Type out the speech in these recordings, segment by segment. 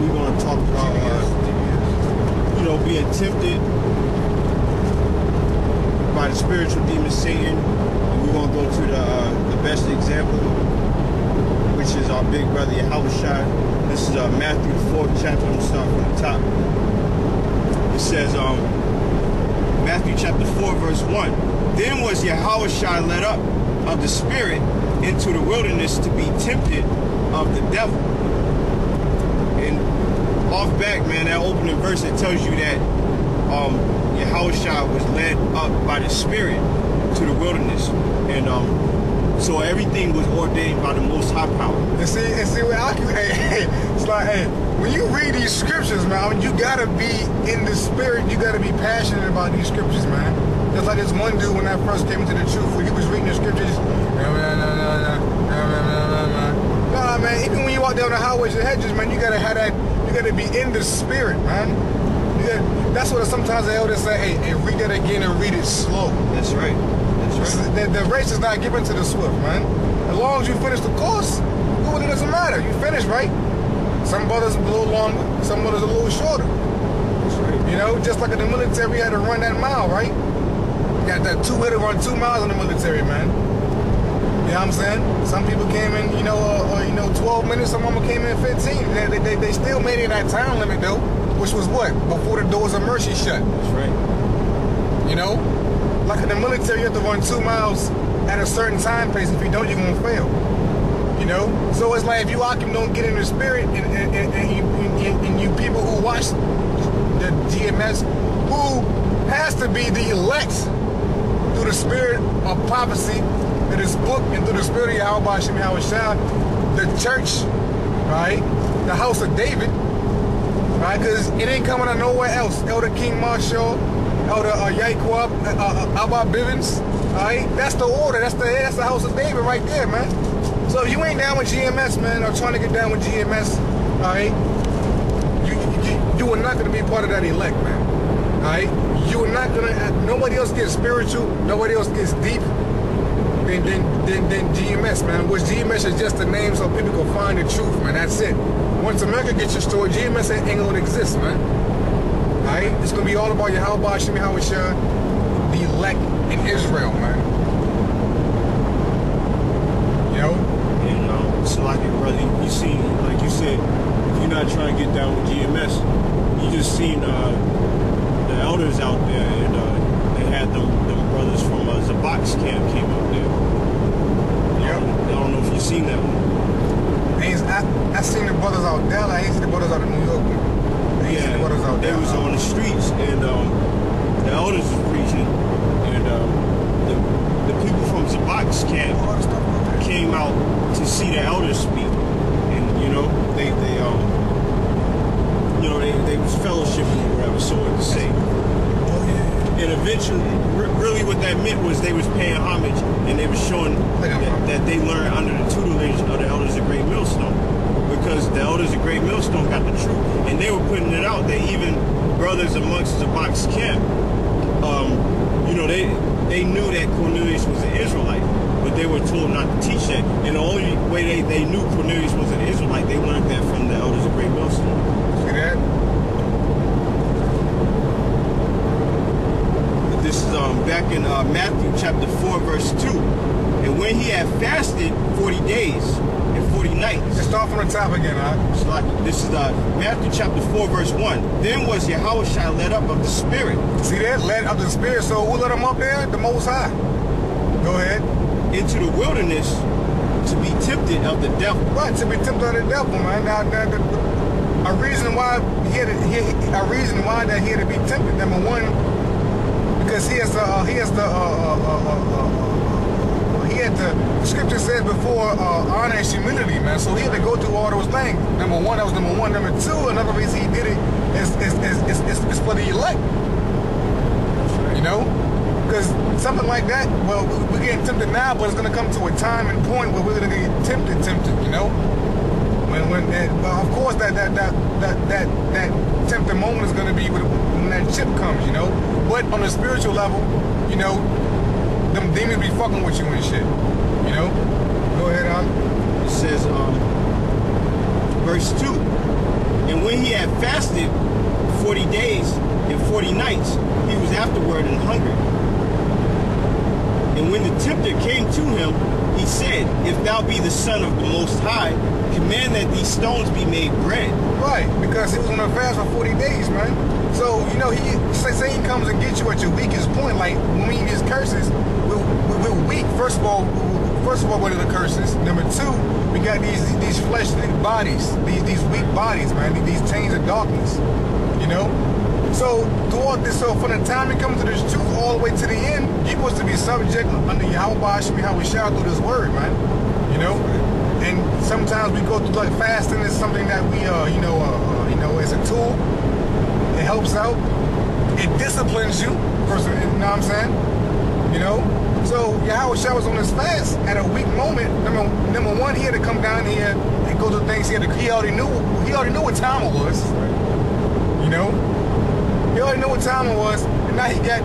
we're going to talk about, you know, being tempted by the spiritual demon Satan. And we're going to go to the best example, which is our big brother Yahushua. This is Matthew the 4th chapter. I'm going to start from the top. It says, Matthew chapter 4 verse 1. Then was Yahushua led up of the Spirit into the wilderness to be tempted of the devil. And off back, man, that opening verse, it tells you that Yahushua was led up by the Spirit to the wilderness. And so everything was ordained by the Most High Power. And see what it's like, hey, when you read these scriptures, man, you gotta be in the spirit, you gotta be passionate about these scriptures, man. Just like this one dude when I first came into the truth, when he was reading the scriptures, nah, man, even when you walk down the highways and hedges, man, you gotta have that, you gotta be in the spirit, man. That's what sometimes the elders say, hey, read that again and read it slow. That's right. That's right. The race is not given to the swift, man. As long as you finish the course, it really doesn't matter. You finish, right? Some brothers a little longer, some brothers a little shorter. That's right. You know, just like in the military, we had to run that mile, right? You got that we had to run 2 miles in the military, man. You know what I'm saying? Some people came in, 12 minutes. Some of them came in 15. They still made it in that time limit, though, which was what? Before the doors of mercy shut. That's right. You know? Like in the military, you have to run 2 miles at a certain time pace. If you don't, you're going to fail. You know? So it's like if you don't get in the spirit and you people who watch the GMS, who has to be the elect through the spirit of prophecy, through this book, and through the spirit of Yahweh Shem Yahushua, the church, right? The house of David, right? Because it ain't coming out nowhere else. Elder King Marshall, Elder Yaquab, Abba Bivens, right? That's the order. That's the house of David right there, man. So if you ain't down with GMS, man, or trying to get down with GMS, all right, you are not going to be part of that elect, man. All right? You are not going to, nobody else gets spiritual, nobody else gets deep than GMS, man. Which GMS is just a name so people can find the truth, man. That's it. Once America gets your story, GMS ain't going to exist, man. All right? It's going to be all about Yahweh Shem Yahushua, the elect in Israel, man. You know? So like brother, you see, like you said, if you're not trying to get down with GMS, you just seen the elders out there, and they had them brothers from Zabak's camp came up there. Yep. I don't know if you seen that one. I seen the brothers out there. I ain't seen the brothers out of New York. Yeah, the brothers out they there. was on the streets, and the elders was preaching, and the people from Zabak's camp came out to see the elders speak, and they was fellowshipping or whatever, so to say. And eventually, really what that meant was they was paying homage, and they was showing that they learned under the tutelage of the elders of Great Millstone, because the elders of Great Millstone got the truth, and they were putting it out that even brothers amongst the box camp, they knew that Cornelius was an Israelite, but they were told not to teach that. And the only way they knew Cornelius was an Israelite, they learned that from the elders of Great Millstone. See that? This is back in Matthew chapter 4 verse 2. And when he had fasted 40 days and 40 nights. Let's start from the top again, huh? So like, this is Matthew chapter 4 verse 1. Then was Yahushua led up of the Spirit. See that? Led up the Spirit. So who let him up there? The Most High. Go ahead. Into the wilderness to be tempted of the devil. Right, to be tempted of the devil, man. Now a reason why he had to be tempted. Number one, because he had the scripture says before honor and humility, man. So he had to go through all those things. Number one, that was number one. Number two, another reason he did it is for the elect. You know? Because something like that, well, we're getting tempted now, but it's going to come to a time and point where we're going to get tempted, you know? Of course, that tempting moment is going to be when that chip comes, you know? But on a spiritual level, you know, them demons be fucking with you and shit, you know? Go ahead, Al. It says, verse 2, And when he had fasted 40 days and 40 nights, he was afterward and hungry. And when the tempter came to him, he said, if thou be the Son of the Most High, command that these stones be made bread. Right, because he was on a fast for 40 days, man. So, you know, Satan comes and gets you at your weakest point. Like, when we use curses, we're weak. First of all, what are the curses? Number two, we got these fleshly bodies, these weak bodies, man, these chains of darkness, you know? So, throughout this, so from the time it comes to this truth all the way to the end, you're supposed to be subject under Yahweh how we shout through this word, man, you know? And sometimes we go through, like, fasting is something that we, you know, it's a tool. It helps out. It disciplines you, person. You know what I'm saying? You know. So Yahweh Shah was on this fast at a weak moment. Number one, he had to come down here and go through things. He already knew what time it was. You know. He already knew what time it was, and now he got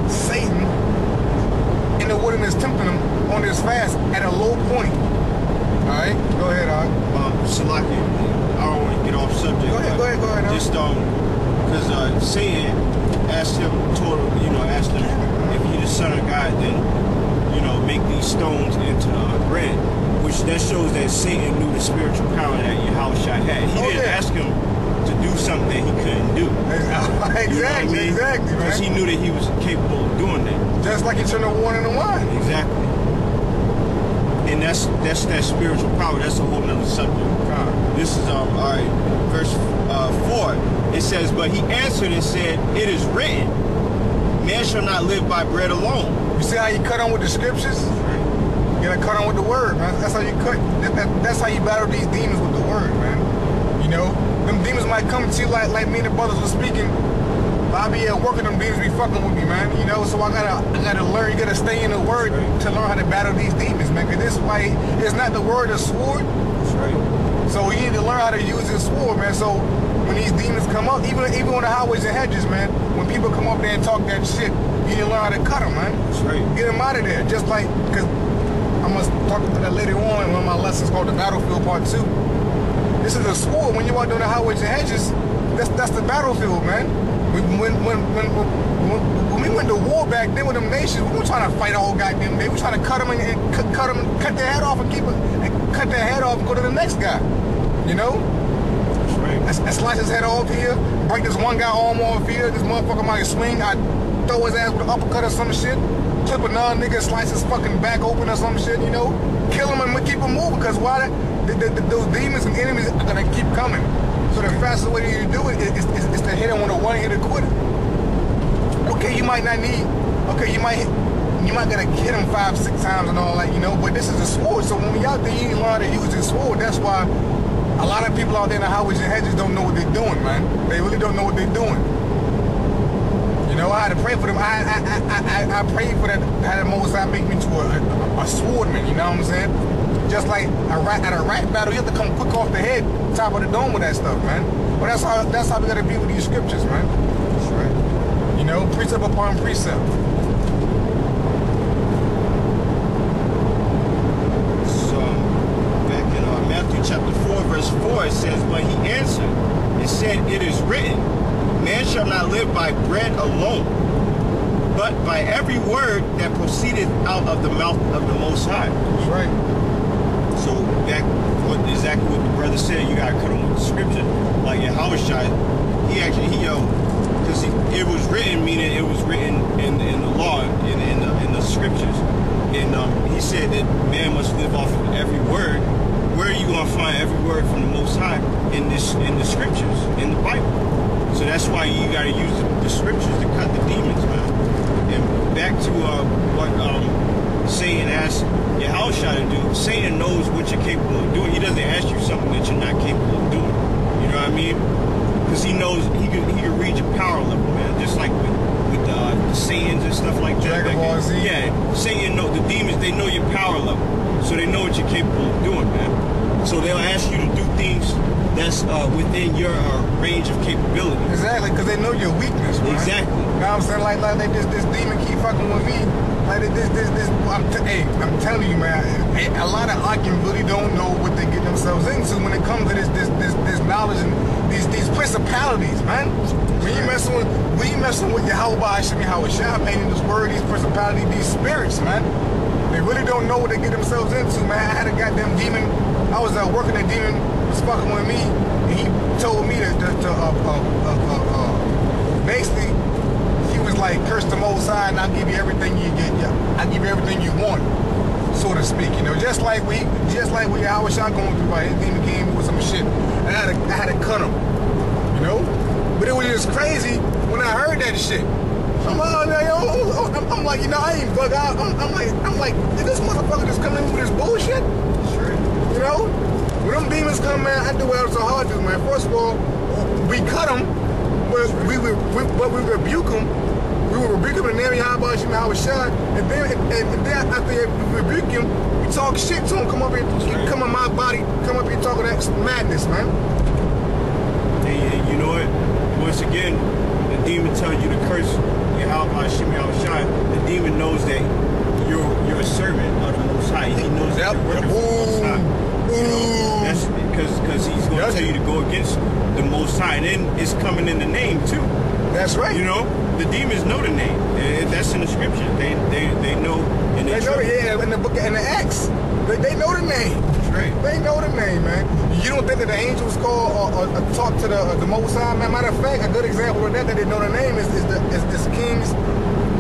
Satan in the wilderness tempting him on this fast at a low point. All right, go ahead, Salaki, I don't want to get off subject. Go ahead. Just because Satan asked him, asked him, if you're the Son of God, then, you know, make these stones into bread. Which that shows that Satan knew the spiritual power that Yahushua had. He didn't ask him to do something that he couldn't do. Exactly, exactly, because he knew that he was capable of doing that. Just like he turned the water into wine. Exactly. And that's that spiritual power. That's a whole nother subject. This is all right. Verse 4. It says, but he answered and said, it is written, man shall not live by bread alone. You see how you cut on with the scriptures? You gotta cut on with the word, man. That's how you cut. That's how you battle these demons with the word, man. You know, them demons might come to you like me and the brothers were speaking. I be at work and them demons be fucking with me, man. You know, so I gotta learn. You gotta stay in the word to learn how to battle these demons, man. Because this is why it's not the word of sword. That's right. So you need to learn how to use this sword, man. So when these demons come up, even on the highways and hedges, man, when people come up there and talk that shit, you need to learn how to cut them, man. That's right. Get them out of there. Just like, because I'm gonna talk about that later on in one of my lessons called the Battlefield Part 2. This is a sword. When you walk down the highways and hedges, that's the battlefield, man. When we went to war back then with them nations, we weren't trying to fight all goddamn day. We were trying to cut them and cut their head off and cut their head off and go to the next guy. You know? That's right. I slice his head off here, break this one guy arm off here, this motherfucker might swing, I throw his ass with an uppercut or some shit, clip another nigga, slice his fucking back open or some shit, you know? Kill him and keep him moving, because why? Those demons and enemies are gonna keep coming. So the fastest way to do it is to hit him with a one-hitter quitter. Okay, you might not need, okay, you might gotta hit him 5-6 times and all that, you know, but this is a sword, so when we out there, you need to learn how to use this sword. That's why a lot of people out there in the highways and hedges don't know what they're doing, man. They really don't know what they're doing. You know, I had to pray for them. I prayed for that, how the Most High make me to a swordman, you know what I'm saying? Just like at a rat battle, you have to come quick off the head, top of the dome with that stuff, man. But that's how we gotta be with these scriptures, man. That's right. You know, precept upon precept. So back in Matthew chapter 4, verse 4, it says, but he answered and said, it is written, man shall not live by bread alone, but by every word that proceedeth out of the mouth of the Most High. That's right. So back exactly what the brother said, you gotta cut him with the scripture. Like Yahushua, because it was written, meaning it was written in the law, in the scriptures. And he said that man must live off of every word. Where are you gonna find every word from the Most High? In the scriptures, in the Bible. So that's why you gotta use the scriptures to cut the demons, man. And back to what Satan asked Yahushua to do. Satan knows what you're capable of doing. He doesn't ask you something that you're not capable of doing. You know what I mean? Because he knows he can read your power level, man. Just like with the Satans and stuff like that. Dragon Ball Z. Yeah, Satan know the demons. They know your power level, so they know what you're capable of doing, man. So they'll ask you to do things that's within your range of capability. Exactly, because they know your weakness, man. Exactly. You know what I'm saying? Like this demon keep fucking with me. Like I'm telling you, man. A lot of Akim really don't know what they get themselves into when it comes to this knowledge and these principalities, man. When you messing with Yahweh Hashem Yahweh painting this word, these principalities, these spirits, man. They really don't know what they get themselves into, man. I had a goddamn demon. I was working, a demon was fucking with me, and he told me that basically he was like, curse the Most High, and I'll give you everything you get. I'll give you everything you want, so to speak. You know, just like we Yahweh Shah going through. Right, his demon came with some shit. I had to cut him. You know, but it was just crazy when I heard that shit. I'm like, you know, I ain't bug out. I'm like, did this motherfucker just come in with this bullshit? Sure. You know, when them demons come, man, I do what else so hard to, man. First of all, we cut them, but we rebuke them. We will rebuke him in the name of Yahweh Hashem Yahweh Shah, and then after we rebuke him, we talk shit to him. Come up here, come in my body, come up here talking that madness, man. And you know what? Once again, the demon tells you to curse Yahweh Hashem Yahweh Shah. The demon knows that you're a servant of the Most High. He knows that you're working for the Most High. You know, that's because he's going to tell you to go against the Most High, and then it's coming in the name too. That's right. You know, the demons know the name. That's in the scripture. They know. And they know in the book in the Acts. They know the name. That's right. They know the name, man. You don't think that the angels call or talk to the Most High, man? Matter of fact, a good example of that they know the name is Kings.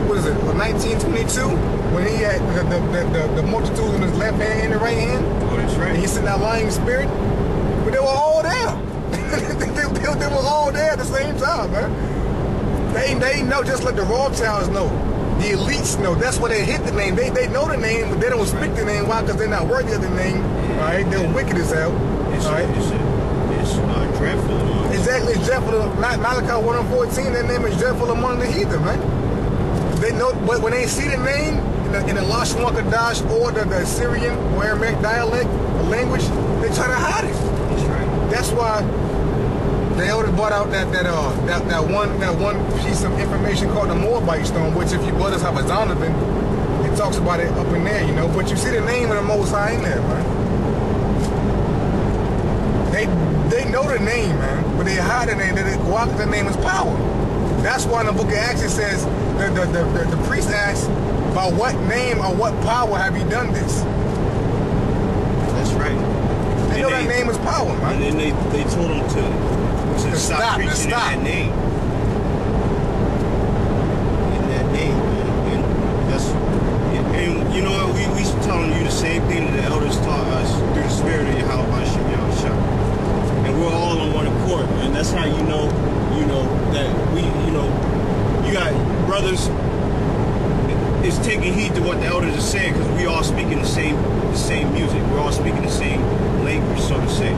What is it? 1922 when he had the multitude in his left hand and the right hand. Oh, that's right. And he sent that lying spirit, but they were all there. they were all there at the same time, man. They know, just like the Rothschilds know. The elites know. That's why they hit the name. They know the name, but they don't speak the name. Why? Because they're not worthy of the name. All right? They're wicked as hell. It's dreadful. Exactly. It's dreadful. Malachi 1:14, their name is dreadful among the heathen, man. They know, but when they see the name in the Lashon Kadash or the Assyrian or Aramaic dialect or language, they try to hide it. That's right. That's why they already brought out that one piece of information called the Moabite stone, which if you brothers have a Zondervan, it talks about it up in there, you know. But you see the name of the Most High in there, man. They know the name, man, but they hide the name. They go out the name is power. That's why in the book of Acts it says the priest asks, by what name or what power have you done this? That's right. They know that name is power, man. And then they told them to stop preaching in that name. In that name, man. And that's, and you know what, we telling you the same thing that the elders taught us through the spirit of Yahweh Hashem Yahweh Shah. And we're all on one accord, and that's how you know that you got brothers is taking heed to what the elders are saying, because we all speaking the same music. We're all speaking the same language, so to say.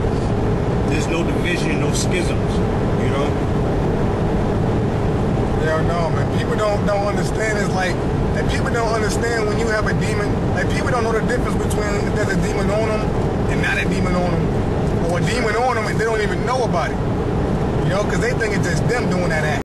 There's no division, no schisms, you know? Yeah, no, man. People don't understand. It's like people don't understand when you have a demon. Like, people don't know the difference between if there's a demon on them and not a demon on them, or a demon on them and they don't even know about it. You know, because they think it's just them doing that act.